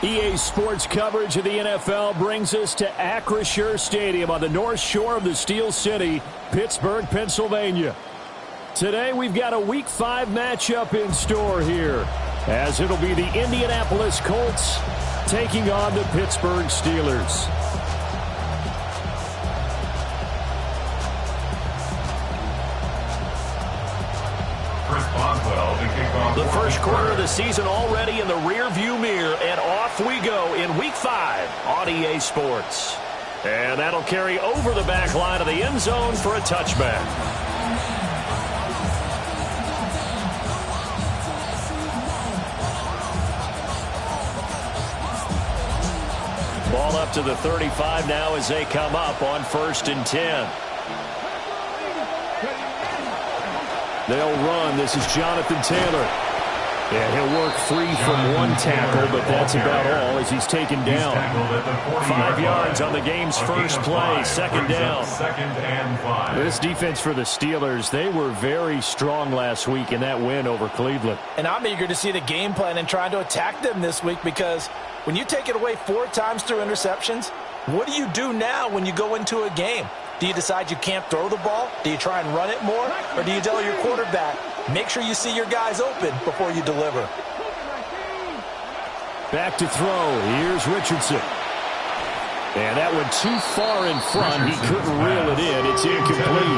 EA Sports coverage of the NFL brings us to Acrisure Stadium on the north shore of the Steel City, Pittsburgh, Pennsylvania. Today we've got a Week 5 matchup in store here, as it'll be the Indianapolis Colts taking on the Pittsburgh Steelers. The first quarter of the season already in the rear-view mirror, and off we go in Week 5 on EA Sports. And that'll carry over the back line of the end zone for a touchback. Ball up to the 35 now as they come up on 1st and 10. They'll run. This is Jonathan Taylor. And he'll work free from one tackle, but that's about all as he's taken down. 5 yards on the game's first play, second down. This defense for the Steelers, they were very strong last week in that win over Cleveland. And I'm eager to see the game plan and trying to attack them this week, because when you take it away 4 times through interceptions, what do you do now when you go into a game? Do you decide you can't throw the ball? Do you try and run it more? Or do you tell your quarterback, make sure you see your guys open before you deliver? Back to throw. Here's Richardson. And that went too far in front. He couldn't reel it in. It's incomplete.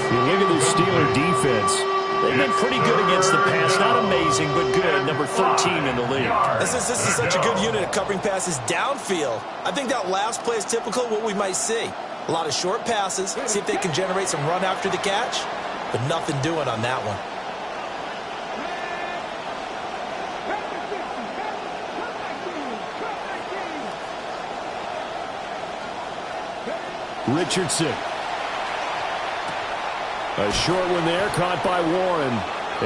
You look at the Steeler defense. They've been pretty good against the pass. Not amazing, but good. Number 13 in the league. This is such a good unit of covering passes downfield. I think that last play is typical of what we might see. A lot of short passes, see if they can generate some run after the catch, but nothing doing on that one. Richardson. A short one there, caught by Warren.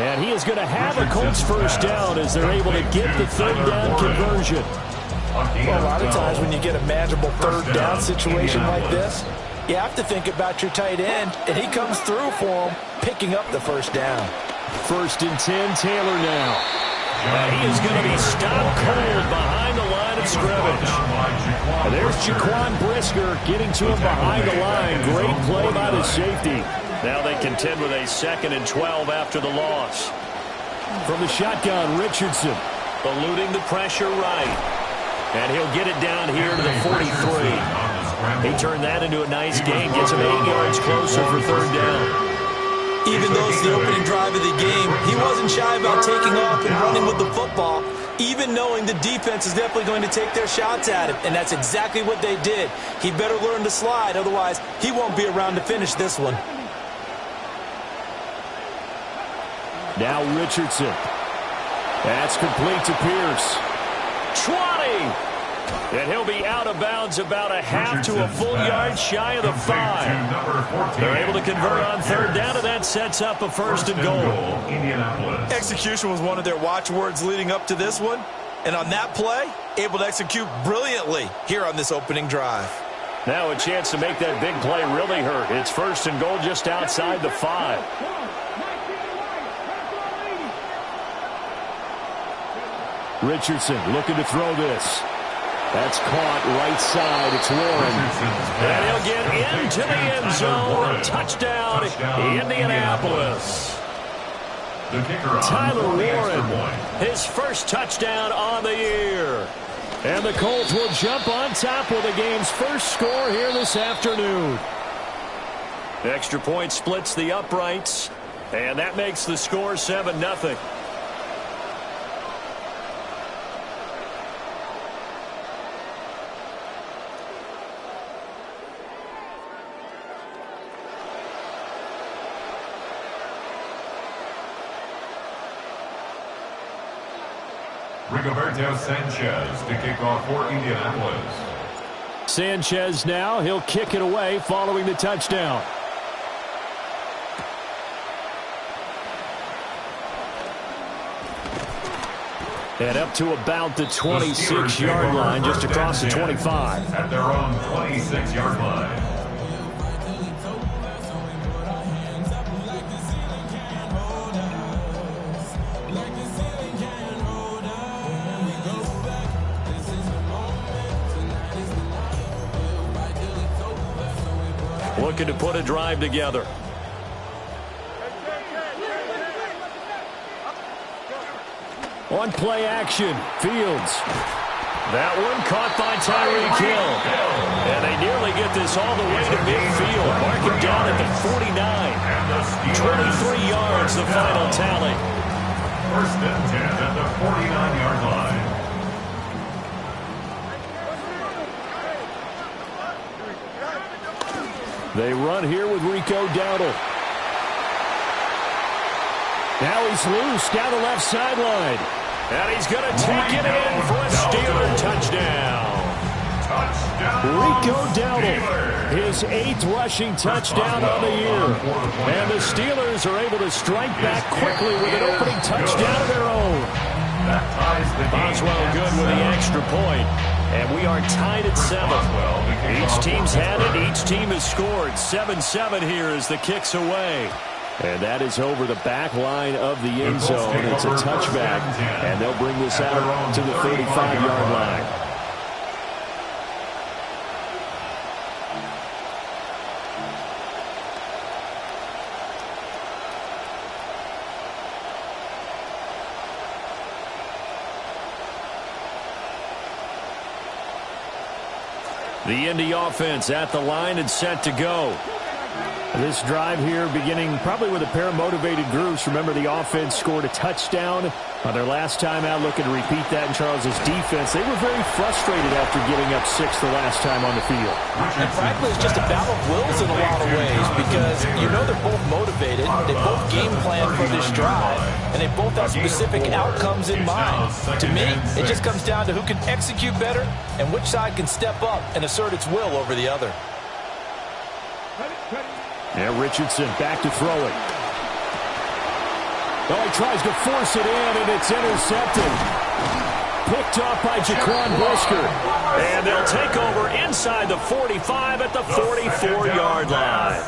And he is going to have a Colts first down as they're able to get the third down conversion. Well, a lot of times when you get a manageable third down situation like this, you have to think about your tight end, and he comes through for him, picking up the first down. 1st and 10, Taylor now. And he is going to be stopped cold behind the line of scrimmage. And there's Jaquan Brisker getting to him behind the line. Great play by the safety. Now they contend with a 2nd and 12 after the loss. From the shotgun, Richardson eluding the pressure right. And he'll get it down here to the 43. He turned that into a nice gain. Gets him 8 yards closer for third down. Even though it's the opening drive of the game, he wasn't shy about taking off and running with the football, even knowing the defense is definitely going to take their shots at him. And that's exactly what they did. He better learn to slide, otherwise he won't be around to finish this one. Now Richardson. That's complete to Pierce. 20! And he'll be out of bounds about a half to a full yard shy of the 5. They're able to convert on third down, and that sets up a 1st and goal. Execution was one of their watchwords leading up to this one. And on that play, able to execute brilliantly here on this opening drive. Now a chance to make that big play really hurt. It's 1st and goal just outside the 5. Richardson looking to throw this. That's caught right side. It's Warren. And he'll get into the end zone. Touchdown, Indianapolis. Tyler Warren, his first touchdown on the year. And the Colts will jump on top with the game's first score here this afternoon. Extra point splits the uprights, and that makes the score 7-0. Rigoberto Sanchez to kick off for Indianapolis. Sanchez now, he'll kick it away following the touchdown. And up to about the 26-yard line, just across the 25. At their own 26-yard line. Looking to put a drive together. On play action, Fields. That one caught by Tyreek Hill. And they nearly get this all the way to midfield. Mark him down at the 49. 23 yards, the final tally. First and 10 at the 49-yard line. They run here with Rico Dowdle. Now he's loose down the left sideline. And he's going to take it in for a Steeler touchdown. Rico Dowdle, his 8th rushing touchdown on the year. And the Steelers are able to strike back quickly with an opening touchdown of their own. Boswell good with the extra point. And we are tied at 7. Each team's had it. Each team has scored. 7-7 here as the kick's away. And that is over the back line of the end zone. It's a touchback. And they'll bring this out to the 35-yard line. The Indy offense at the line and set to go. This drive here beginning probably with a pair of motivated groups. Remember, the offense scored a touchdown on their last time out. Looking to repeat that in Charles's defense. They were very frustrated after giving up 6 the last time on the field. And frankly, it's just a battle of wills in a lot of ways because you know they're both motivated. They both game plan for this drive, and they both have specific outcomes in mind. To me, it just comes down to who can execute better and which side can step up and assert its will over the other. And Richardson back to throw it. Oh, he tries to force it in, and it's intercepted. Picked off by Jaquan Brisker. And they'll take over inside the 45 at the 44-yard line.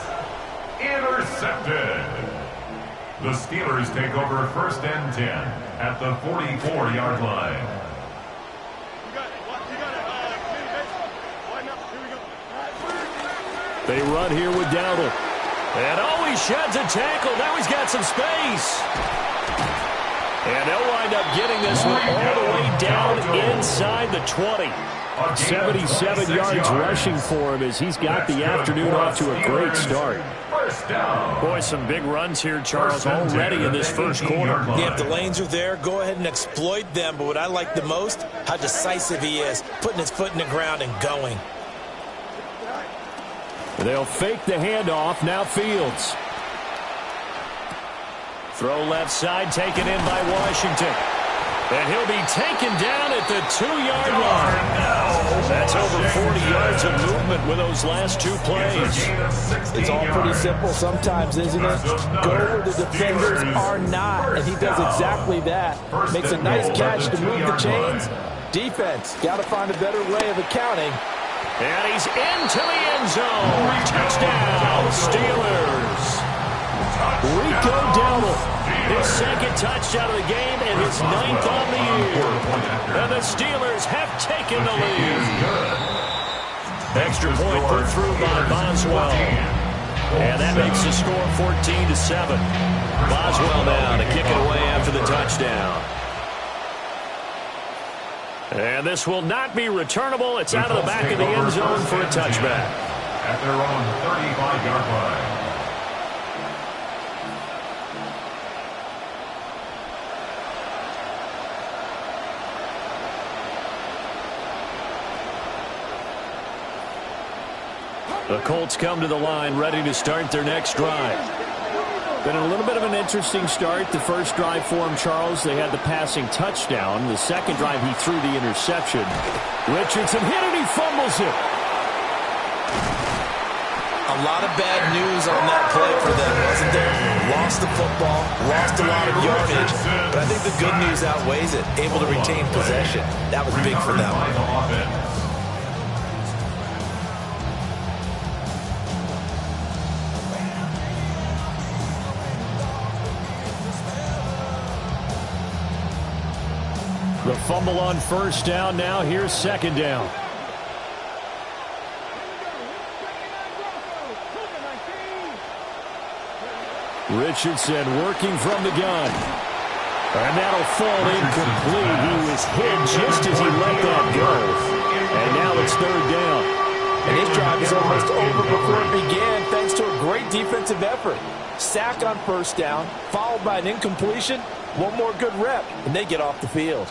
Intercepted. The Steelers take over first and 10 at the 44-yard line. They run here with Dowdle. And he sheds a tackle. Now he's got some space. And they'll wind up getting this one all the way down inside the 20. 77 yards rushing for him as he's got the afternoon off to a great start. Boy, some big runs here, Charles, already in this first quarter. Yeah, if the lanes are there, go ahead and exploit them. But what I like the most, how decisive he is, putting his foot in the ground and going. They'll fake the handoff. Now Fields. Throw left side, taken in by Washington. And he'll be taken down at the 2-yard line. That's over 40 yards of movement with those last 2 plays. It's all pretty simple sometimes, isn't it? Go where the defenders are not, and he does exactly that. Makes a nice catch to move the chains. Defense, got to find a better way of accounting. And he's into the end zone. Touchdown, Steelers. Rico Dowdle, his 2nd touchdown of the game and his 9th on the year. And the Steelers have taken the lead. Extra point put through by Boswell. And that makes the score 14-7. Boswell now to kick it away after the touchdown. And this will not be returnable. It's out of the back of the end zone for a touchback. At their own 35-yard line. The Colts come to the line ready to start their next drive. Been a little bit of an interesting start. The first drive for him, Charles, they had the passing touchdown. The second drive, he threw the interception. Richardson hit it, he fumbles it. A lot of bad news on that play for them, wasn't there? Lost the football, lost a lot of yardage, but I think the good news outweighs it. Able to retain possession. That was big for them. The fumble on first down. Now here's second down. Richardson working from the gun. And that'll fall incomplete. He was hit just as he let that go. And now it's third down. And his drive is almost over before it began thanks to a great defensive effort. Sack on first down, followed by an incompletion. One more good rep, and they get off the field.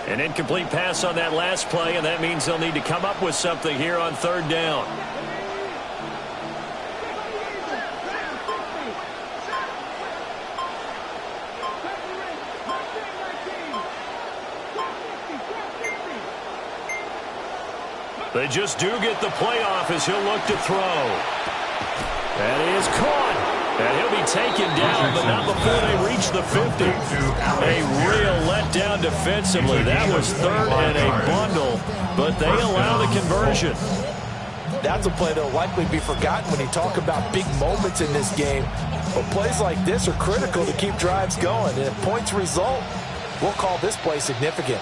An incomplete pass on that last play, and that means they'll need to come up with something here on third down. They just do get the play off as he'll look to throw. That is caught. And he'll be taken down, but not before they reach the 50. A real letdown defensively. That was third and a bundle, but they allow the conversion. That's a play that will likely be forgotten when you talk about big moments in this game. But plays like this are critical to keep drives going. And if points result, we'll call this play significant.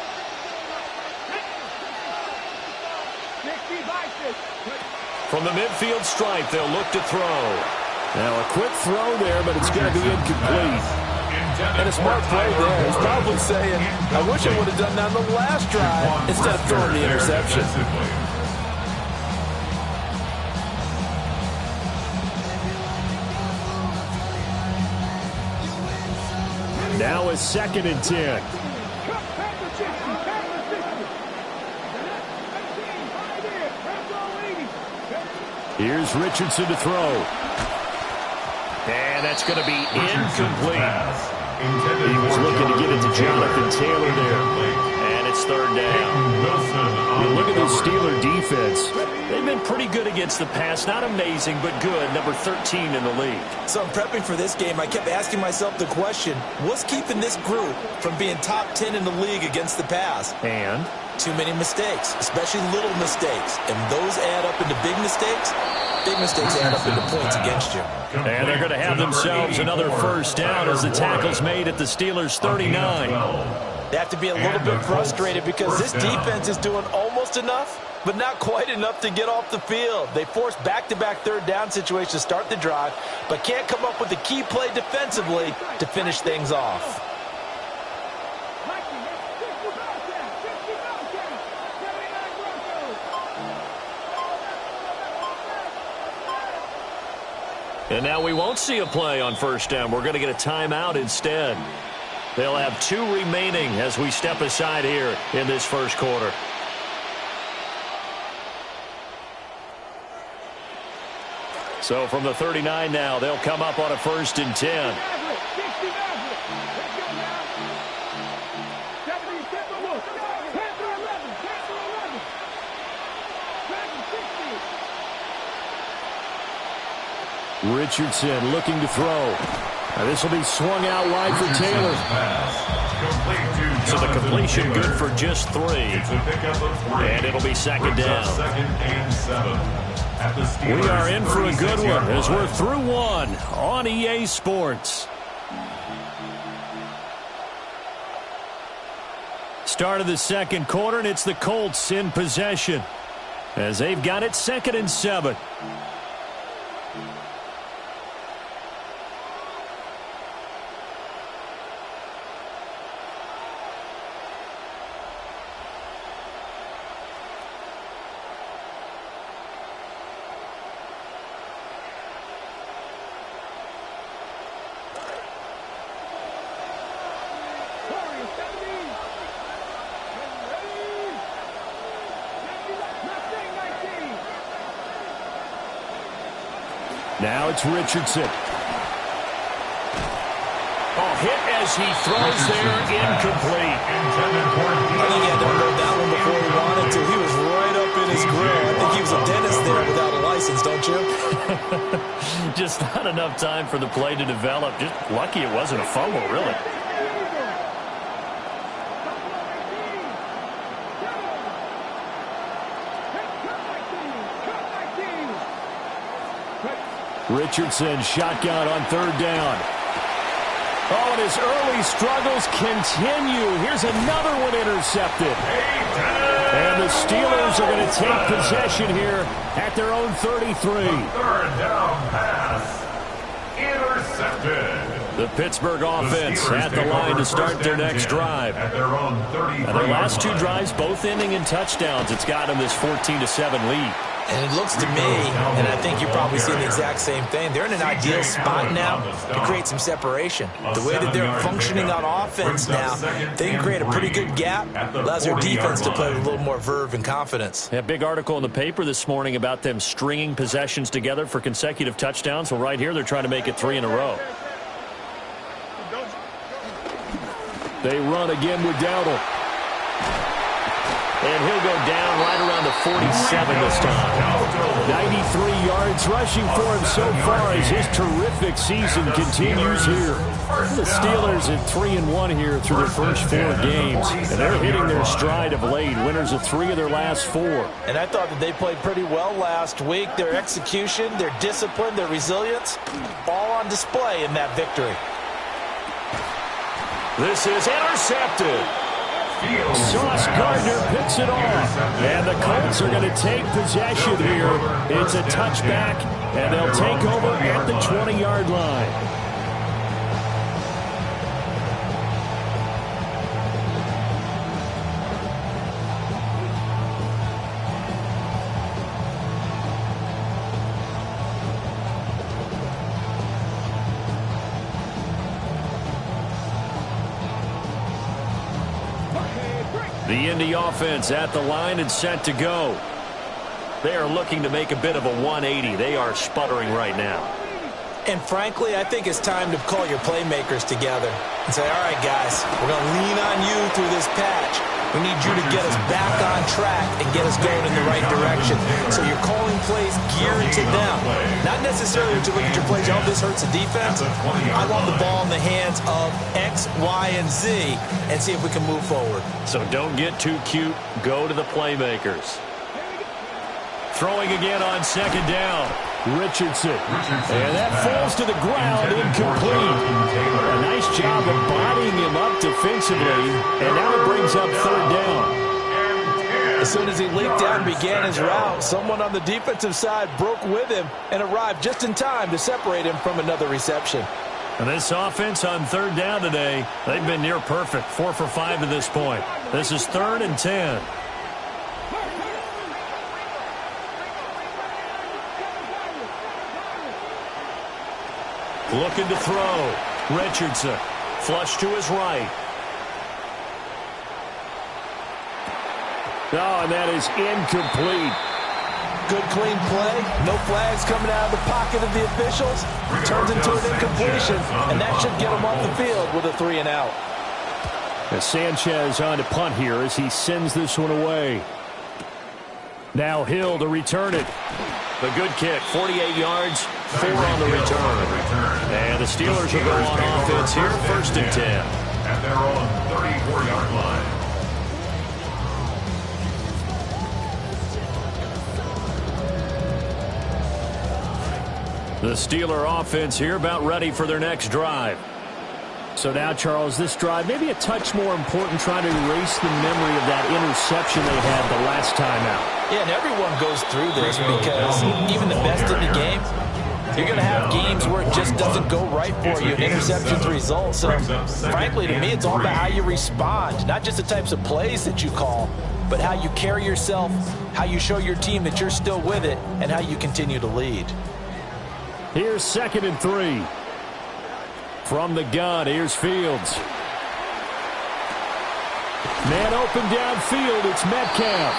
From the midfield stripe, they'll look to throw. Now a quick throw there, but it's going to be incomplete. And a smart play there. He's probably saying, I wish I would have done that on the last drive instead of throwing the interception. Now it's 2nd and 10. Here's Richardson to throw. And that's going to be incomplete. He was looking to get it to Jonathan Taylor there. And it's third down. You look at the Steeler defense. They've been pretty good against the pass. Not amazing, but good. Number 13 in the league. So in prepping for this game, I kept asking myself the question, what's keeping this group from being top 10 in the league against the pass? And? Too many mistakes, especially little mistakes. And those add up into big mistakes. Big mistakes add up into points against you. And they're going to have themselves another first down as the tackle's made at the Steelers' 39. They have to be a little bit frustrated because this defense is doing almost enough, but not quite enough to get off the field. They force back-to-back third down situations to start the drive, but can't come up with the key play defensively to finish things off. And now we won't see a play on first down. We're going to get a timeout instead. They'll have 2 remaining as we step aside here in this first quarter. So from the 39 now, they'll come up on a 1st and 10. Richardson looking to throw. This will be swung out wide for Taylor. So the completion good for just 3. And it'll be 2nd down. We are in for a good one as we're through 1 on EA Sports. Start of the second quarter, and it's the Colts in possession as they've got it 2nd and 7. Now it's Richardson. Oh, hit as he throws there, incomplete. I think he had to unload that one before he wanted to. He was right up in his grill. I think he was a dentist there without a license, don't you? Just not enough time for the play to develop. Just lucky it wasn't a fumble, really. Richardson shotgun on third down. Oh, and his early struggles continue. Here's another one intercepted. And the Steelers are going to take possession here at their own 33. Third down pass. Intercepted. The Pittsburgh offense at the line to start their next drive. At their own 33. And their last two drives both ending in touchdowns. It's got them this 14-7 lead. And it looks to me, and I think you're probably seeing the exact same thing, they're in an ideal spot now to create some separation. The way that they're functioning on offense now, they can create a pretty good gap, allows their defense to play with a little more verve and confidence. A big article in the paper this morning about them stringing possessions together for consecutive touchdowns. Well, right here, they're trying to make it 3 in a row. They run again with Dowdle. And he'll go down right around the 47 this time. 93 yards rushing for him so far as his terrific season continues here. The Steelers at 3-1 here through their first 4 games. And they're hitting their stride of late. Winners of 3 of their last 4. And I thought that they played pretty well last week. Their execution, their discipline, their resilience, all on display in that victory. This is intercepted. Sauce Gardner picks it off. And the Colts are going to take possession here. It's a touchback, and they'll take over at the 20-yard line. The Indy offense at the line and set to go. They are looking to make a bit of a 180. They are sputtering right now. And frankly, I think it's time to call your playmakers together and say, all right, guys, we're going to lean on you through this patch. We need you to get us back on track and get us going in the right direction. So you're calling plays geared to them. Not necessarily to look at your plays, oh, this hurts the defense. I want the ball in the hands of X, Y, and Z and see if we can move forward. So don't get too cute. Go to the playmakers. Throwing again on second down. Richardson. And that falls to the ground, incomplete. A nice job of bodying him up defensively. And now it brings up third down. As soon as he leaped out and began his route, someone on the defensive side broke with him and arrived just in time to separate him from another reception. And this offense on third down today, they've been near perfect. 4 for 5 to this point. This is 3rd and 10. Looking to throw. Richardson. Flush to his right. Oh, and that is incomplete. Good clean play. No flags coming out of the pocket of the officials. Turns into an incompletion, and that should get him off the field with a 3 and out. As Sanchez on to punt here as he sends this one away. Now Hill to return it. A good kick, 48 yards, 4 on the return. And the Steelers will go on offense here, 1st and 10. At their own 34-yard line. The Steeler offense here about ready for their next drive. So now, Charles, this drive maybe a touch more important, trying to erase the memory of that interception they had the last time out. Yeah, and everyone goes through this because even the best in the game, you're going to have games where it just doesn't go right for you. Interceptions result. So, frankly, to me, it's all about how you respond. Not just the types of plays that you call, but how you carry yourself, how you show your team that you're still with it, and how you continue to lead. Here's 2nd and 3. From the gun, here's Fields. Man open downfield, it's Metcalf.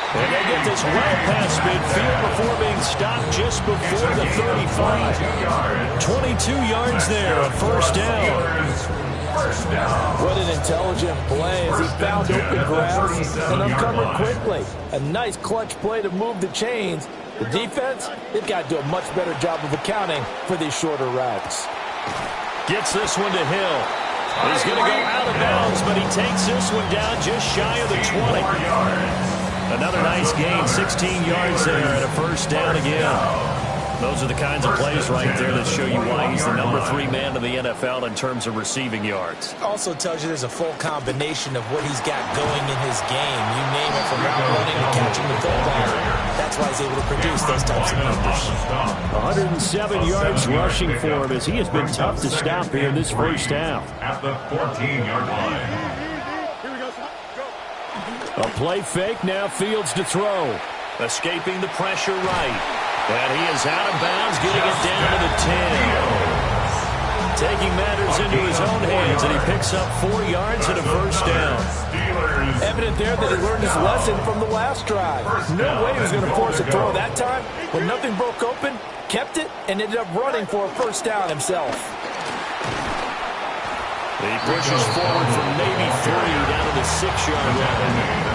And they get this well past midfield before being stopped just before the 35. 22 yards there, a first down. What an intelligent play as he found open grass and uncovered quickly. A nice clutch play to move the chains. The defense, they've got to do a much better job of accounting for these shorter routes. Gets this one to Hill. He's going to go out of bounds, but he takes this one down just shy of the 20. Another nice gain, 16 yards there and a first down again. Those are the kinds of plays right there that show you why he's the number 3 man in the NFL in terms of receiving yards. Also tells you there's a full combination of what he's got going in his game. You name it, from route running to catching the football. That's why he's able to produce those types of numbers. 107 yards rushing for him as he has been tough to stop here in this first half. At the 14-yard line. A play fake, now Fields to throw. Escaping the pressure right. And he is out of bounds, getting it down to the 10. Taking matters into his own hands, and he picks up 4 yards and a first down. Evident there that he learned his lesson from the last drive. No way he was going to force a throw that time. When nothing broke open, kept it, and ended up running for a first down himself. He pushes forward from maybe 3 down to the 6-yard line.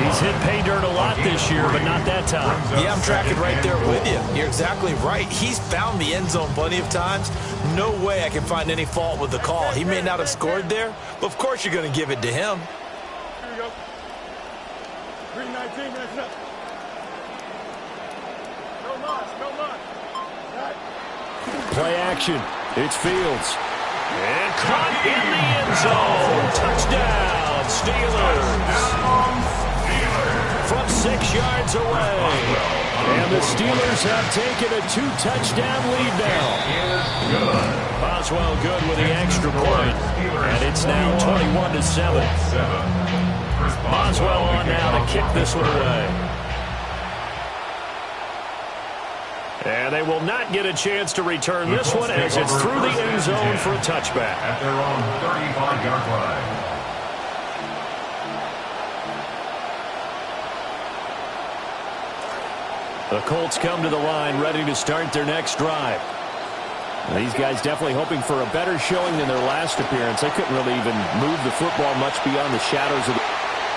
He's hit pay dirt a lot this year, but not that time. Yeah, I'm tracking right there with you. You're exactly right. He's found the end zone plenty of times. No way I can find any fault with the call. He may not have scored there, but of course you're going to give it to him. Here we go. 3:19 minutes up. No much. Play action. It's Fields. And caught in the end zone. Touchdown, Steelers. From 6 yards away. And the Steelers have taken a 2-touchdown lead now. Boswell good with the extra point. And it's now 21-7. Boswell on now to kick this one away. And they will not get a chance to return this one as it's through the end zone for a touchback. At their own 35-yard line. The Colts come to the line ready to start their next drive. These guys definitely hoping for a better showing than their last appearance. They couldn't really even move the football much beyond the shadows of the...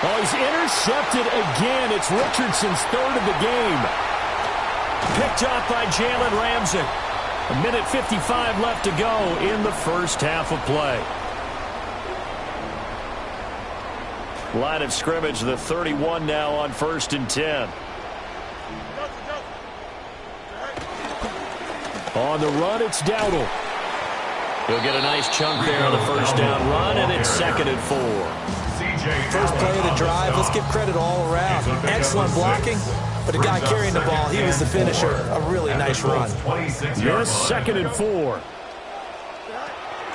Oh, he's intercepted again. It's Richardson's 3rd of the game. Picked off by Jalen Ramsey. 1:55 left to go in the first half of play. Line of scrimmage, the 31 now on 1st and 10. On the run, it's Dowdle. He'll get a nice chunk there on the first down run, and it's 2nd and 4. First play of the drive, let's give credit all around. Excellent blocking, but the guy carrying the ball, he was the finisher. A really nice run. Yes, 2nd and 4.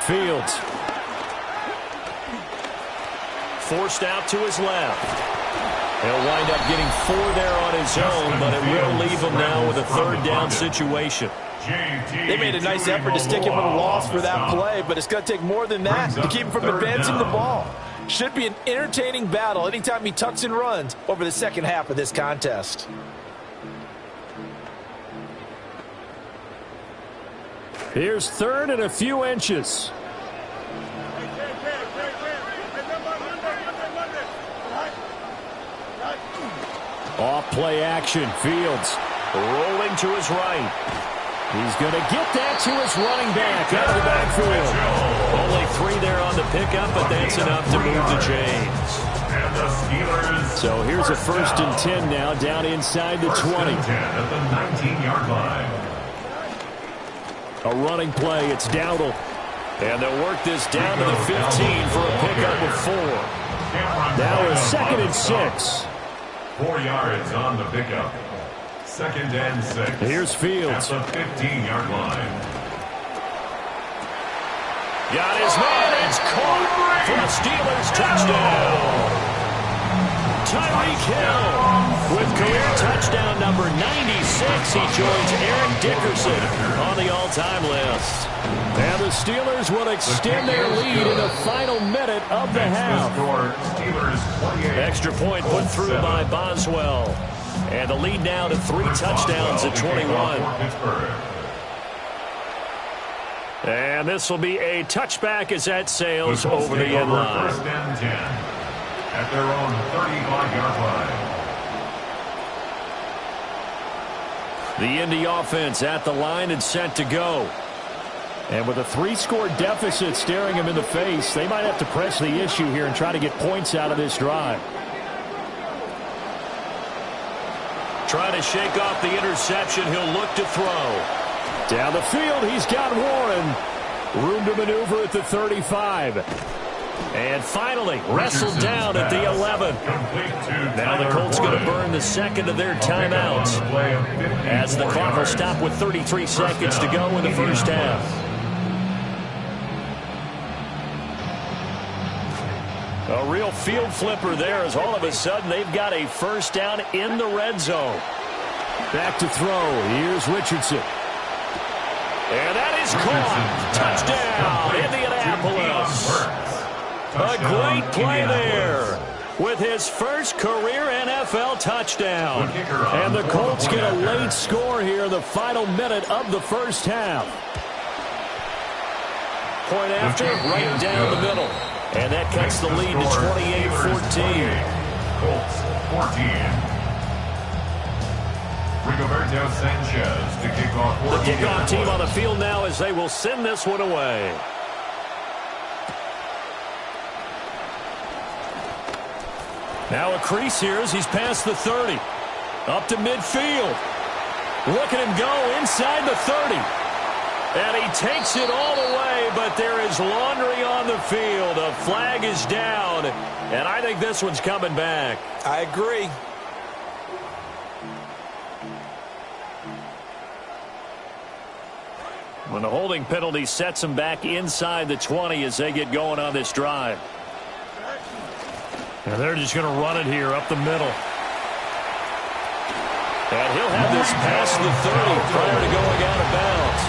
Fields. Forced out to his left. He'll wind up getting 4 there on his own, but it will leave him now with a 3rd down situation. They made a nice effort to stick him with a loss for that play, but it's going to take more than that to keep him from advancing the ball. Should be an entertaining battle anytime he tucks and runs over the second half of this contest. Here's 3rd and a few inches. Off play action. Fields rolling to his right. He's going to get that to his running back out of the backfield. Only 3 there on the pickup, but that's enough to move the chains. So here's a 1st and 10 now down inside the 20. At the 19-yard line. A running play. It's Dowdle. And they'll work this down to the 15 for a pickup of 4. Now a 2nd and 6. 4 yards on the pickup. 2nd and 6. Here's Fields. At the 15-yard line. Got his man. It's caught for a Steelers touchdown. Tyreek Hill with career touchdown number 96, he joins Eric Dickerson on the all-time list. And the Steelers will extend their lead in the final minute of the half. Extra point put through by Boswell. And the lead now to 3 touchdowns at 21. And this will be a touchback as that sails over the end line. First and 10 at their own 35-yard line. The Indy offense at the line and set to go. And with a 3-score deficit staring him in the face, they might have to press the issue here and try to get points out of this drive. Trying to shake off the interception. He'll look to throw. Down the field, he's got Warren. Room to maneuver at the 35. And finally, wrestled down at the 11. Now the Colts going to burn the second of their timeouts, as the clock will stop with 33 seconds to go in the first half. A real field flipper there, as all of a sudden they've got a first down in the red zone. Back to throw. Here's Richardson. And that is caught. Touchdown, Indianapolis. A great play there with his first career NFL touchdown. And the Colts get a late score here in the final minute of the first half. Point after, right down the middle. And that cuts the lead to 28-14. Colts 14. Rigoberto Sanchez to kick off. The kickoff team on the field now as they will send this one away. Now a crease here as he's past the 30. Up to midfield. Look at him go inside the 30. And he takes it all the way, but there is laundry on the field. A flag is down, and I think this one's coming back. I agree. When the holding penalty sets them back inside the 20 as they get going on this drive. And they're just going to run it here up the middle. And he'll have this past the 30 prior to going out of bounds.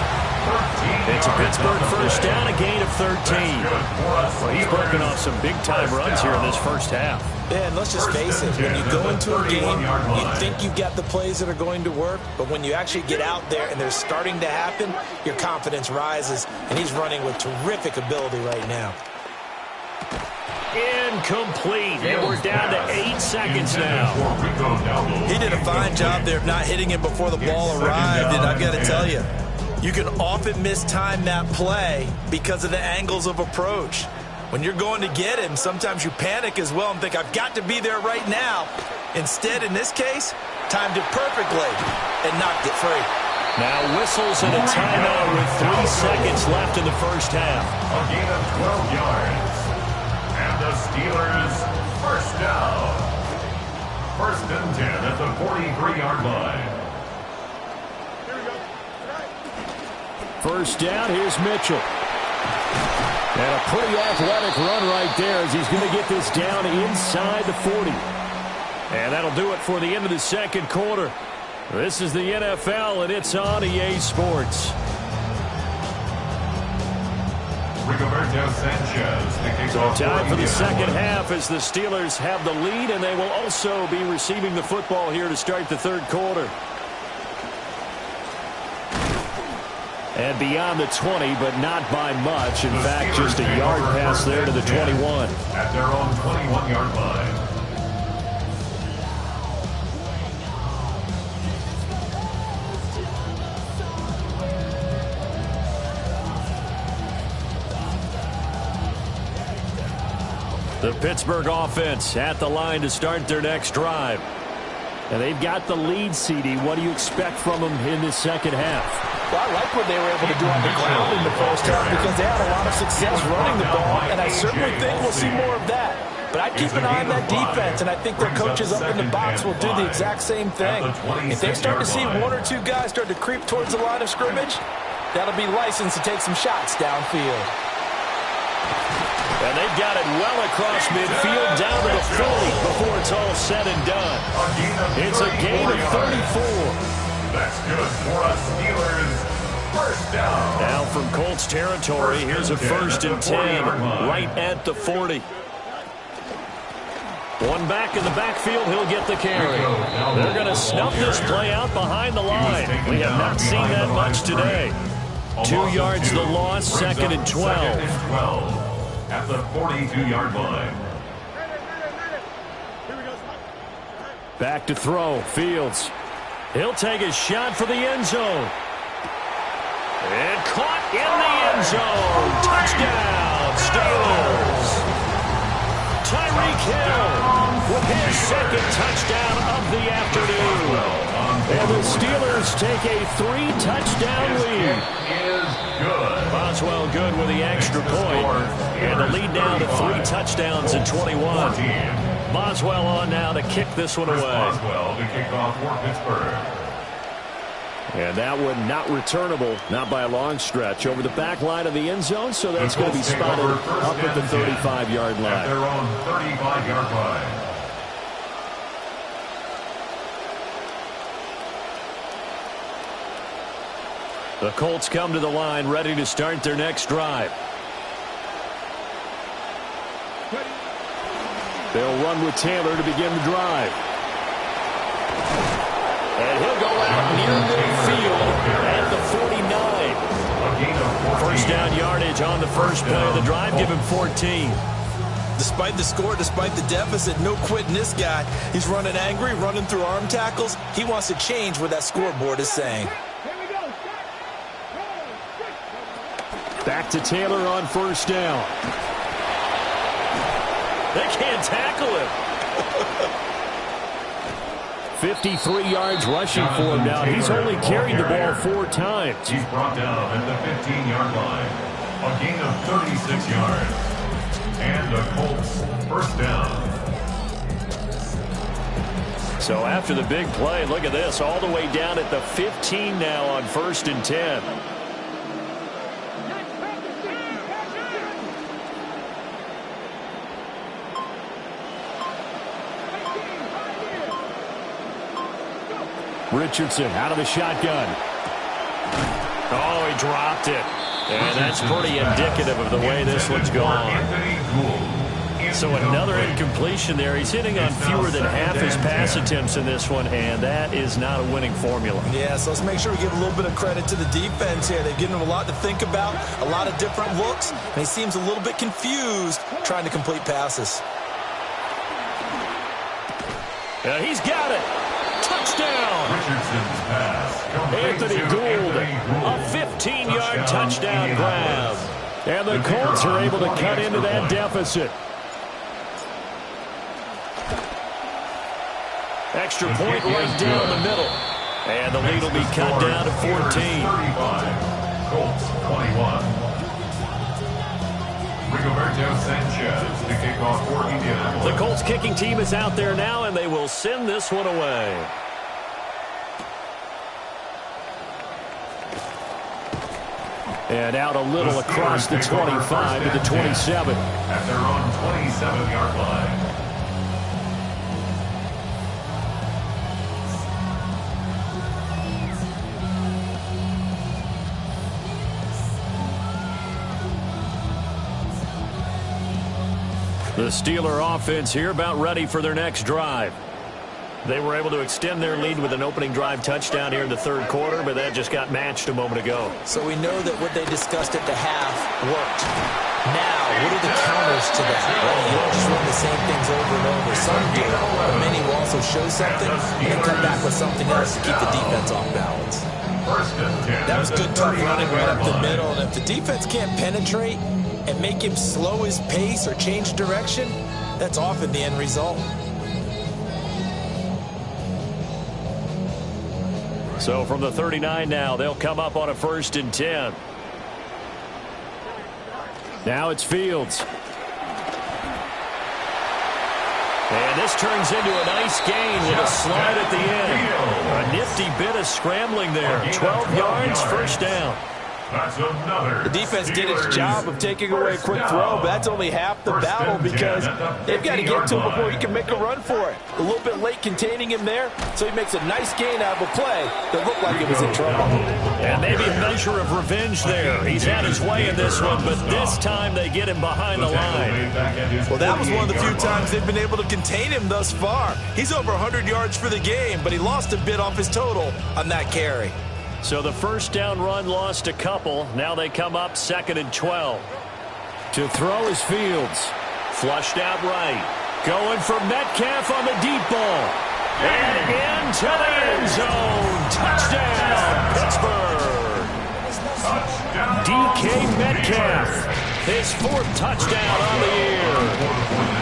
It's a Pittsburgh first down, a gain of 13. Well, he's broken off some big-time runs here in this first half. Yeah, and let's just face it, when you go into a game, you think you've got the plays that are going to work, but when you actually get out there and they're starting to happen, your confidence rises, and he's running with terrific ability right now. Incomplete, and we're down to 8 seconds now. He did a fine job there of not hitting him before the ball arrived, and I've got to tell you, you can often mistime that play because of the angles of approach. When you're going to get him, sometimes you panic as well and think, I've got to be there right now. Instead, in this case, timed it perfectly and knocked it free. Now whistles and a timeout with 3 seconds left in the first half. A gain of 12 yards. And the Steelers first down. First and 10 at the 43-yard line. First down, here's Mitchell. And a pretty athletic run right there as he's going to get this down inside the 40. And that'll do it for the end of the second quarter. This is the NFL, and it's on EA Sports. Rigoberto Sanchez to kick off. Time for the second half as the Steelers have the lead, and they will also be receiving the football here to start the third quarter. And beyond the 20, but not by much. In fact, just a yard pass there to the 21. At their own 21-yard line. The Pittsburgh offense at the line to start their next drive. And they've got the lead, CD. What do you expect from them in this second half? Well, I like what they were able to do on the ground in the first half because they had a lot of success running the ball, and I certainly think we'll see more of that. But I'd keep an eye on that defense, and I think their coaches up in the box will do the exact same thing. If they start to see 1 or 2 guys start to creep towards the line of scrimmage, that'll be licensed to take some shots downfield. And they've got it well across midfield down to the 40 before it's all said and done. It's a gain of 34. That's good for us Steelers. First down. Now from Colts territory, here's a 1st and 10 right at the 40. One back in the backfield, he'll get the carry. They're going to snuff this play out behind the line. We have not seen that much today. 2 yards the loss, 2nd and 12. At the 42-yard line. Back to throw, Fields. He'll take a shot for the end zone. And caught in the end zone. Touchdown, Steelers. Tyreek Hill with his 2nd touchdown of the afternoon. And the Steelers take a 3-touchdown lead. Boswell good with the extra point. And the lead now to 3 touchdowns in 21. Boswell on now to kick this one away. Boswell to kick off for Pittsburgh. And that one not returnable, not by a long stretch, over the back line of the end zone, so that's going to be spotted up at the 35-yard line. At their own 35-yard line. The Colts come to the line, ready to start their next drive. They'll run with Taylor to begin the drive. And he'll go out near midfield at the 49. First down yardage on the first play of the drive. Give him 14. Despite the score, despite the deficit, no quitting this guy. He's running angry, running through arm tackles. He wants to change what that scoreboard is saying. Back to Taylor on first down. They can't tackle him. 53 yards rushing for him now. He's only carried the ball 4 times. He's brought down at the 15-yard line. A gain of 36 yards. And the Colts first down. So after the big play, look at this. All the way down at the 15 now on 1st and 10. Richardson out of the shotgun. Oh, he dropped it. And that's pretty indicative of the way this one's gone. So another incompletion there. He's hitting on fewer than half his pass attempts in this one, and that is not a winning formula. Yeah, so let's make sure we give a little bit of credit to the defense here. They've given him a lot to think about, a lot of different looks, and he seems a little bit confused trying to complete passes. He's got it. Touchdown. Richardson's pass. Anthony Gould, a 15-yard touchdown grab. And the Colts are able to cut into that deficit. Extra point right down the middle. And the lead will be cut down to 14. Colts 21. Rigoberto Sanchez to kick off for Indianapolis. The Colts kicking team is out there now, and they will send this one away. And out a little across the 25 to the 27. At their own 27-yard line. The Steeler offense here about ready for their next drive. They were able to extend their lead with an opening drive touchdown here in the 3rd quarter, but that just got matched a moment ago. So we know that what they discussed at the half worked. Now, what are the counters to that? Well, you don't just run the same things over and over. Some do, but many will also show something and then come back with something else to keep the defense off balance. That was good tough running right up the middle, and if the defense can't penetrate and make him slow his pace or change direction, that's often the end result. So from the 39 now, they'll come up on a 1st and 10. Now it's Fields. And this turns into a nice gain with a slide at the end. A nifty bit of scrambling there. 12 yards, first down. That's another. The defense did its job of taking away a quick throw, but that's only half the battle because they've got to get to him before he can make a run for it. A little bit late containing him there, so he makes a nice gain out of a play that looked like it was in trouble. And maybe a measure of revenge there. He's had his way in this one, but this time they get him behind the line. Well, that was one of the few times they've been able to contain him thus far. He's over 100 yards for the game, but he lost a bit off his total on that carry. So the first down run lost a couple. Now they come up 2nd and 12. To throw is Fields. Flushed out right. Going for Metcalf on the deep ball. And into the end zone. Touchdown, Pittsburgh. DK Metcalf. His 4th touchdown on the year.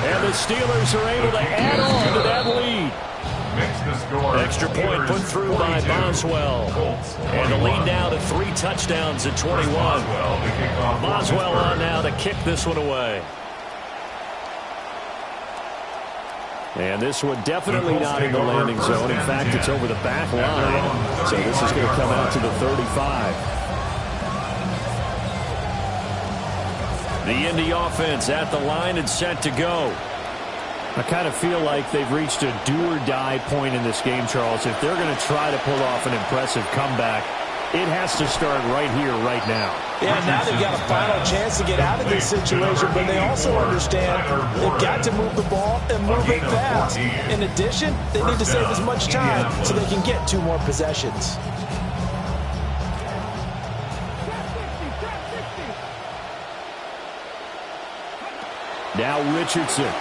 And the Steelers are able to add on to that lead. Extra point put through by Boswell. And the lead now to 3 touchdowns at 21. Boswell on now to kick this one away. And this one definitely not in the landing zone. In fact, it's over the back line. So this is going to come out to the 35. The Indy offense at the line and set to go. I kind of feel like they've reached a do-or-die point in this game, Charles. If they're going to try to pull off an impressive comeback, it has to start right here, right now. Yeah, now they've got a final chance to get out of this situation, but they also understand they've got to move the ball and move it fast. In addition, they need to save as much time so they can get 2 more possessions. Now Richardson.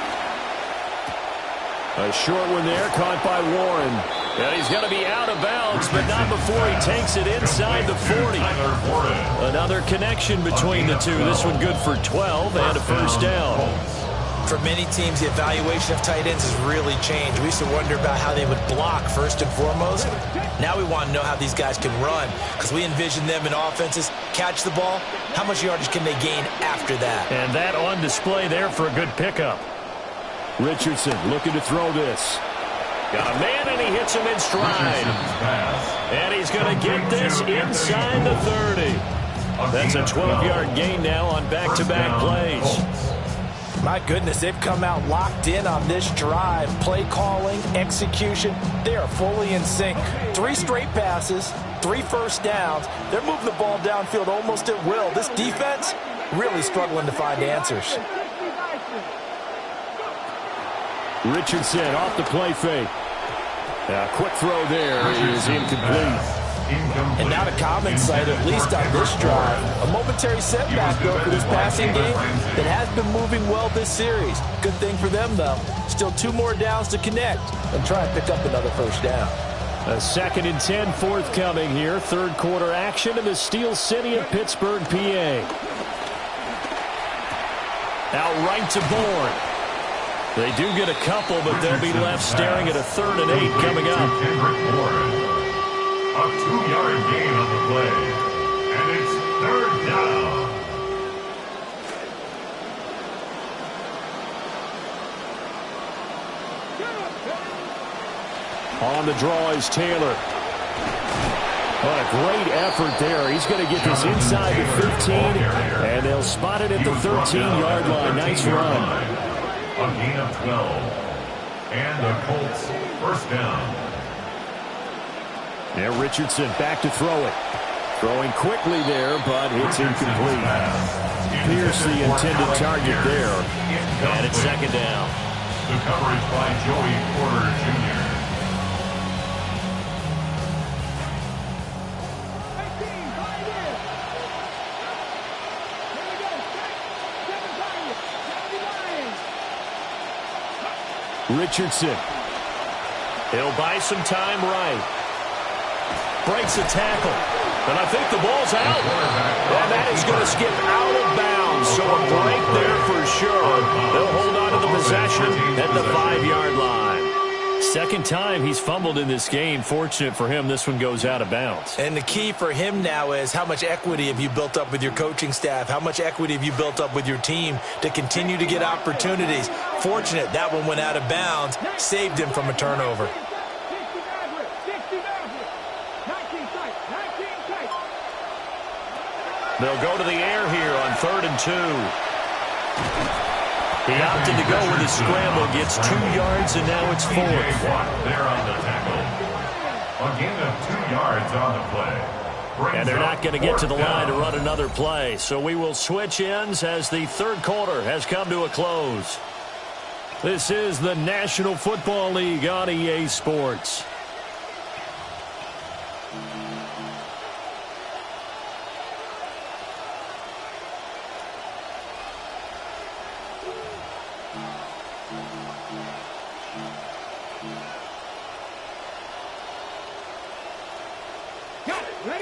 A short one there, caught by Warren. And he's going to be out of bounds, but not before he takes it inside the 40. Another connection between the two. This one good for 12 and a first down. For many teams, the evaluation of tight ends has really changed. We used to wonder about how they would block first and foremost. Now we want to know how these guys can run because we envision them in offenses. Catch the ball, how much yardage can they gain after that? And that on display there for a good pickup. Richardson looking to throw this. Got a man, and he hits him in stride. And he's going to get this inside the 30. That's a 12-yard gain now on back-to-back plays. My goodness, they've come out locked in on this drive. Play calling, execution, they are fully in sync. 3 straight passes, 3 first downs. They're moving the ball downfield almost at will. This defense really struggling to find answers. Richardson off the play fake. A quick throw there is incomplete. And not a common sight, at least on this drive. A momentary setback, though, for this passing game that has been moving well this series. Good thing for them, though. Still 2 more downs to connect and try and pick up another first down. A 2nd and 10 forthcoming here. 3rd quarter action in the Steel City of Pittsburgh, PA. Out right to Bourne. They do get a couple, but they'll be left staring at a 3rd and 8 coming up. A 2-yard gain on the play, and it's 3rd down. On the draw is Taylor. What a great effort there. He's going to get this inside the 15, and they'll spot it at the 13-yard line. Nice run. A gain of 12. And the Colts first down. Now Richardson back to throw it. Throwing quickly there, but it's incomplete. Pierce the intended target there. And it's 2nd down. The coverage by Joey Porter Jr. Richardson. He'll buy some time right. Breaks a tackle. And I think the ball's out. And that is going to skip out of bounds. So a break there for sure. They'll hold on to the possession at the 5-yard line. 2nd time he's fumbled in this game. Fortunate for him, this one goes out of bounds. And the key for him now is how much equity have you built up with your coaching staff? How much equity have you built up with your team to continue to get opportunities? Fortunate that one went out of bounds, saved him from a turnover. They'll go to the air here on 3rd and 2. He opted to go with his scramble, gets 2 yards, and now it's 4th. There on the tackle. A gain of 2 yards on the play. And they're not going to get to the line to run another play. So we will switch ends as the third quarter has come to a close. This is the National Football League on EA Sports.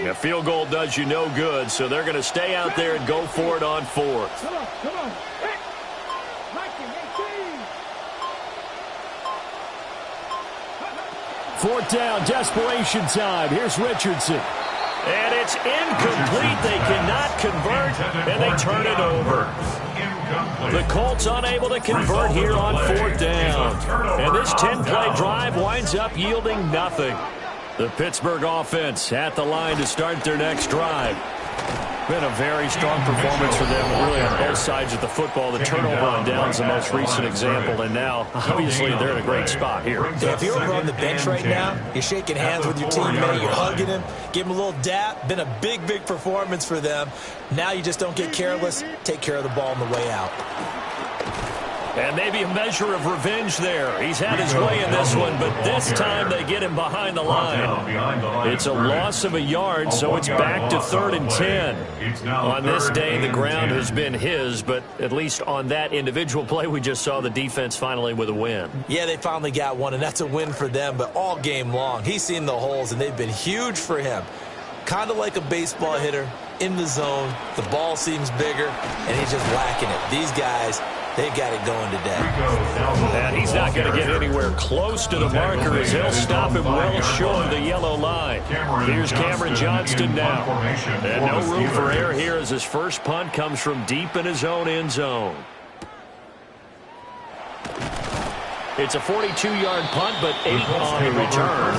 A field goal does you no good, so they're going to stay out there and go for it on 4th. Come on, come on. Fourth down, desperation time. Here's Richardson. And it's incomplete. They cannot convert, and they turn it over. The Colts unable to convert here on 4th down. And this 10-play drive winds up yielding nothing. The Pittsburgh offense at the line to start their next drive. Been a very strong performance for them, really, on both sides of the football. The turnover on downs the most recent example, and now, obviously, they're in a great spot here. Yeah, if you're over on the bench right now, you're shaking hands with your teammate, you're hugging him, give him a little dap. Been a big, big performance for them. Now you just don't get careless. Take care of the ball on the way out. And maybe a measure of revenge there. He's had his way in this one, but this time they get him behind the line. It's a loss of a yard, so it's back to 3rd and 10. On this day, the ground has been his, but at least on that individual play, we just saw the defense finally with a win. Yeah, they finally got one, and that's a win for them, but all game long, he's seen the holes, and they've been huge for him. Kind of like a baseball hitter in the zone. The ball seems bigger, and he's just whacking it. These guys, they got it going today. And he's not going to get anywhere close to the marker as he'll stop him well short of the yellow line. Here's Cameron Johnston now. And no room for error here as his first punt comes from deep in his own end zone. It's a 42-yard punt, but 8 on the return.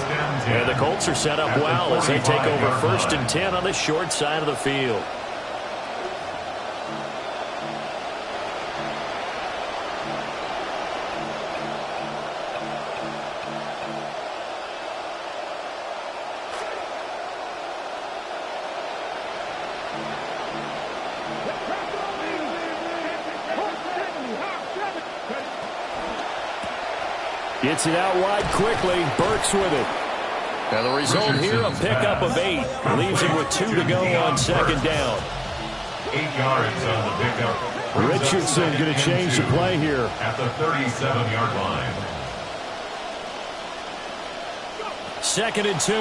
And the Colts are set up well as they take over 1st and 10 on the short side of the field. Gets it out wide quickly. Burks with it. And the result here, a pickup of 8. Leaves him with 2 to go on 2nd down. 8 yards on the pickup. Richardson going to change the play here. At the 37-yard line. 2nd and 2.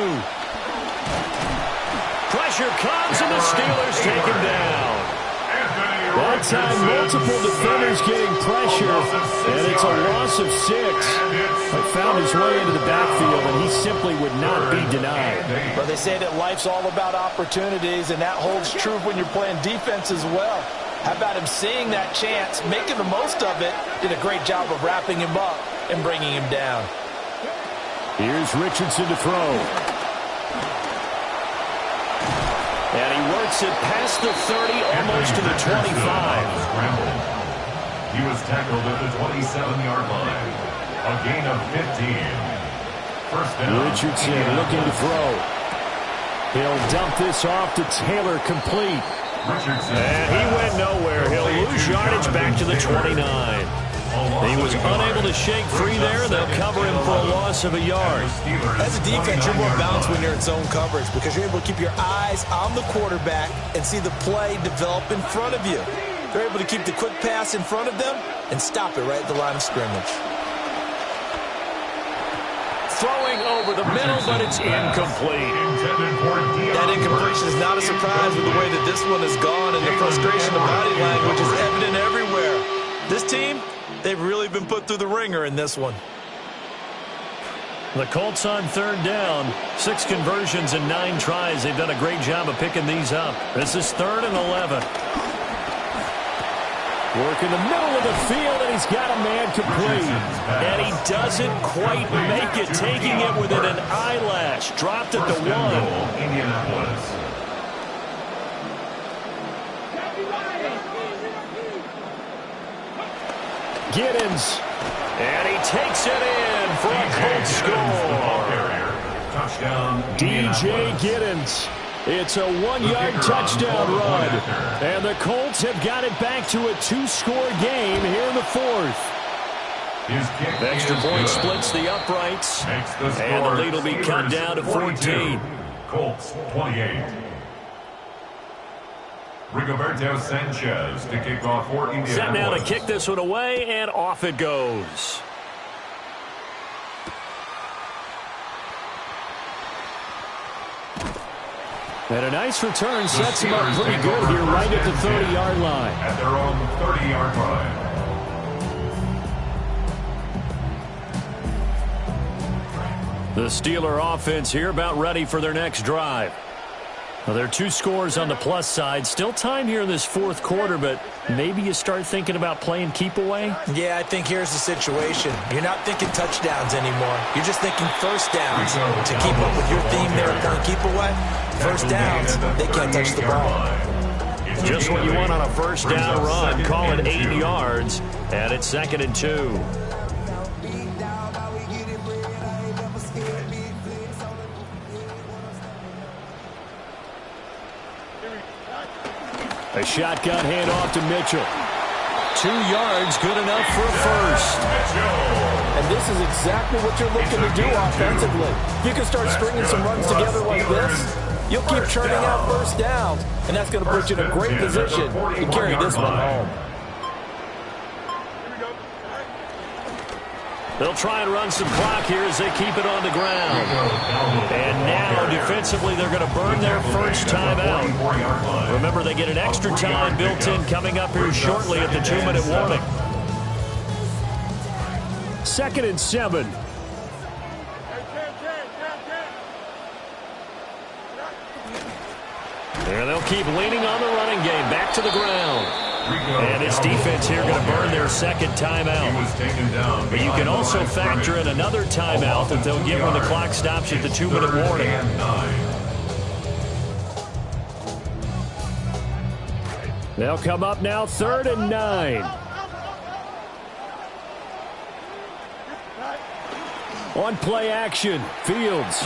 Pressure comes, and the Steelers take him down. That time, multiple defenders getting pressure, and it's a loss of 6. But found his way into the backfield, and he simply would not be denied. Well, they say that life's all about opportunities, and that holds true when you're playing defense as well. How about him seeing that chance, making the most of it, did a great job of wrapping him up and bringing him down. Here's Richardson to throw. And he works it past the 30, almost to the 25. He was tackled at the 27-yard line. A gain of 15. First down. Richardson looking to throw. He'll dump this off to Taylor, complete. Richardson. And he went nowhere. He'll lose yardage back to the 29. He was unable to shake free there. They'll cover him for a loss of a yard. As a defense, you're more balanced when you're in zone coverage because you're able to keep your eyes on the quarterback and see the play develop in front of you. They're able to keep the quick pass in front of them and stop it right at the line of scrimmage. Throwing over the middle, but it's incomplete. That incompletion is not a surprise with the way that this one has gone, and the frustration of body language is evident everywhere. This team, they've really been put through the ringer in this one. The Colts on 3rd down. 6 conversions and 9 tries. They've done a great job of picking these up. This is 3rd and 11. Work in the middle of the field, and he's got a man complete. And he doesn't quite make it, taking it within an eyelash. Dropped at the 1. Giddens. And he takes it in for a Colts score. DJ Giddens. It's a 1-yard touchdown run. And the Colts have got it back to a 2-score game here in the fourth. Extra point splits the uprights. And the lead will be cut down to 14. Colts 28. Rigoberto Sanchez to kick off for Indianapolis. Set now to kick this one away, and off it goes. And a nice return sets him up pretty good here right at the 30-yard line. At their own 30-yard line. The Steeler offense here about ready for their next drive. Well, there are 2 scores on the plus side. Still time here in this fourth quarter, but maybe you start thinking about playing keep away? Yeah, I think here's the situation. You're not thinking touchdowns anymore. You're just thinking first downs. To keep up with your theme there at playing keep away, first downs, they can't touch the ball. Just what you want on a first down run. Call it 8 yards, and it's 2nd and 2. A shotgun handoff to Mitchell. 2 yards, good enough for a first. And this is exactly what you're looking to do offensively. You can start stringing some runs together like this. You'll keep churning out first downs, and that's going to put you in a great position to carry this one home. They'll try and run some clock here as they keep it on the ground. And now, defensively, they're going to burn their first timeout. Remember, they get an extra time built in coming up here shortly at the 2-minute warning. 2nd and 7. And they'll keep leaning on the running game. Back to the ground. And this defense here going to burn their second timeout. But you can also factor in another timeout that they'll get when the clock stops at the 2-minute warning. They'll come up now 3rd and 9. On play action, Fields.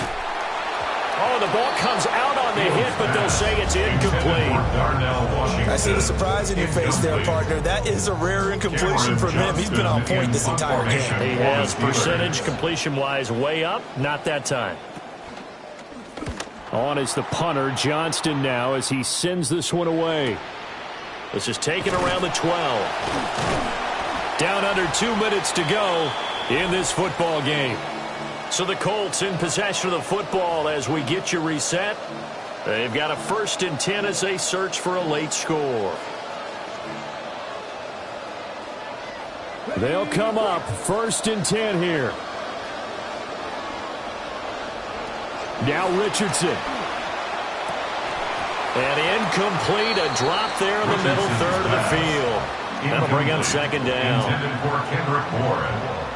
Oh, the ball comes out on the hit, but they'll say it's incomplete. I see the surprise in your face there, partner. That is a rare incompletion from him. He's been on point this entire game. He has percentage completion-wise way up. Not that time. On is the punter, Johnston now, as he sends this one away. This is taken around the 12. Down under 2 minutes to go in this football game. So the Colts in possession of the football as we get you reset. They've got a 1st and 10 as they search for a late score. They'll come up 1st and 10 here. Now Richardson. And incomplete, a drop there in the middle third of the field. That'll bring up 2nd down.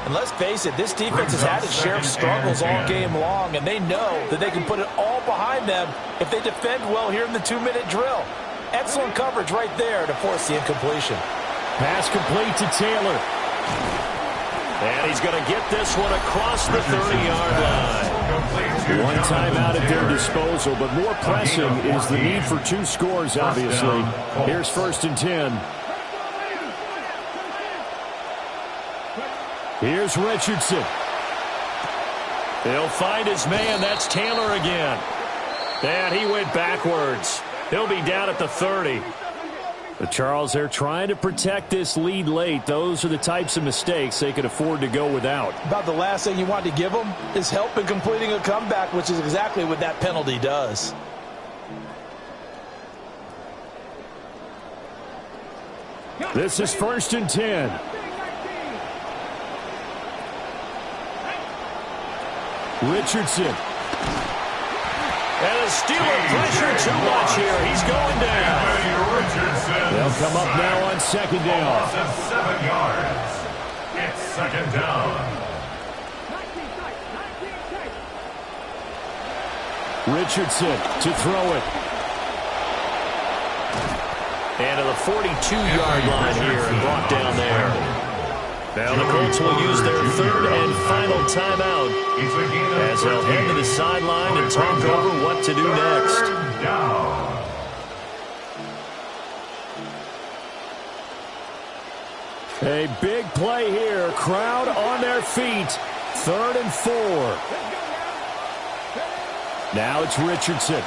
And let's face it, this defense has had its share of struggles all game long, and they know that they can put it all behind them if they defend well here in the 2-minute drill. Excellent coverage right there to force the incompletion. Pass complete to Taylor. And he's going to get this one across the 30-yard line. One timeout at their disposal, but more pressing is the need for 2 scores, obviously. Here's 1st and 10. Here's Richardson. He'll find his man. That's Taylor again. And he went backwards. He'll be down at the 30. But Charles, they're trying to protect this lead late. Those are the types of mistakes they could afford to go without. About the last thing you want to give them is help in completing a comeback, which is exactly what that penalty does. This is 1st and 10. Richardson. And the Steeler pressure too much here. He's going down. They'll come up now on 2nd down. 7 yards. It's 2nd down. Richardson to throw it. And to the 42-yard line here and brought down there. Now the Colts will use their third and final timeout as they'll head to the sideline and talk over what to do next. A big play here. Crowd on their feet. 3rd and 4. Now it's Richardson.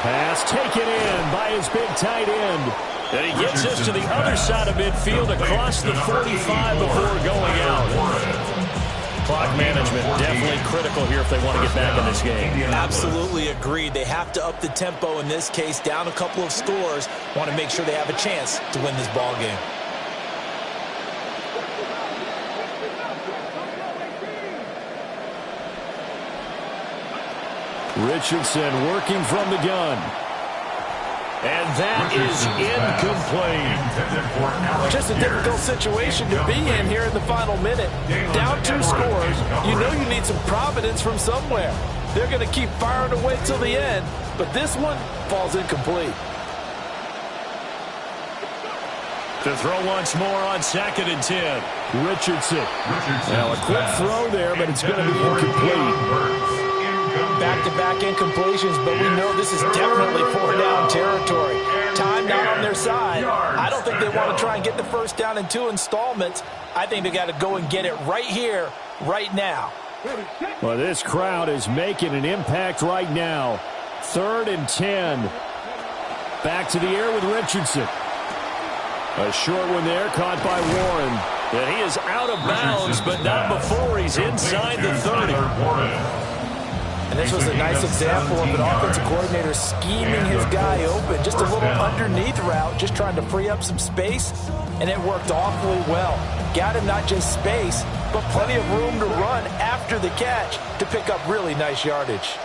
Pass taken in by his big tight end. And he gets us to the other side of midfield across the 45 before going out. Clock management definitely critical here if they want to get back in this game. Absolutely agreed. They have to up the tempo in this case, down a couple of scores. Want to make sure they have a chance to win this ball game. Richardson working from the gun. And that is incomplete. Just a difficult situation to be in here in the final minute. Down 2 scores. You know you need some providence from somewhere. They're going to keep firing away till the end, but this one falls incomplete. To throw once more on 2nd and 10. Richardson. Now a quick throw there, but it's going to be incomplete. Back-to-back incompletions, but we know this is definitely 4-down territory. Time not on their side. I don't think they want to try and get the first down in 2 installments. I think they got to go and get it right here, right now. Well, this crowd is making an impact right now. 3rd and 10. Back to the air with Richardson. A short one there, caught by Warren. And he is out of bounds, but not before he's inside the 30. And this was a nice example of an offensive coordinator scheming his guy open. Just a little underneath route, just trying to free up some space, and it worked awfully well. Got him not just space, but plenty of room to run after the catch to pick up really nice yardage.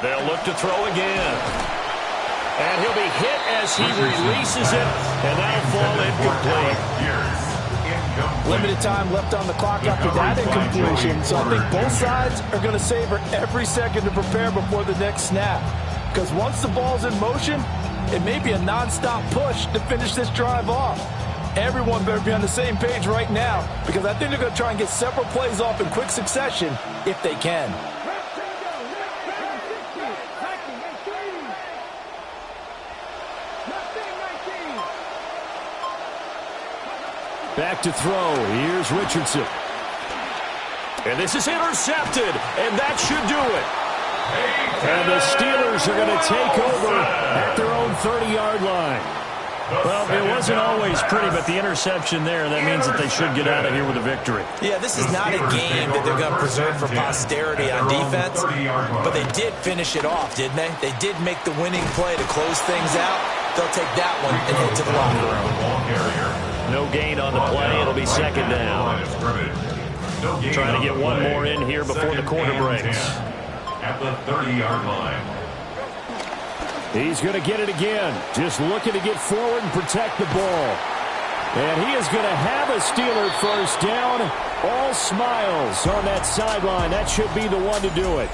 They'll look to throw again. And he'll be hit as he releases it, and that'll fall incomplete. Limited time left on the clock after that incompletion, so I think both sides are going to savor every second to prepare before the next snap. Because once the ball's in motion, it may be a nonstop push to finish this drive off. Everyone better be on the same page right now, because I think they're going to try and get several plays off in quick succession if they can. Back to throw. Here's Richardson. And this is intercepted, and that should do it. And the Steelers are going to take over at their own 30-yard line. Well, it wasn't always pretty, but the interception there, that means that they should get out of here with a victory. Yeah, this is not a game that they're going to preserve for posterity on defense, but they did finish it off, didn't they? They did make the winning play to close things out. They'll take that one and head to the locker room. No gain on the play. It'll be 2nd down. Trying to get one more in here before the quarter breaks. At the 30-yard line. He's going to get it again. Just looking to get forward and protect the ball. And he is going to have a Steeler first down. All smiles on that sideline. That should be the one to do it.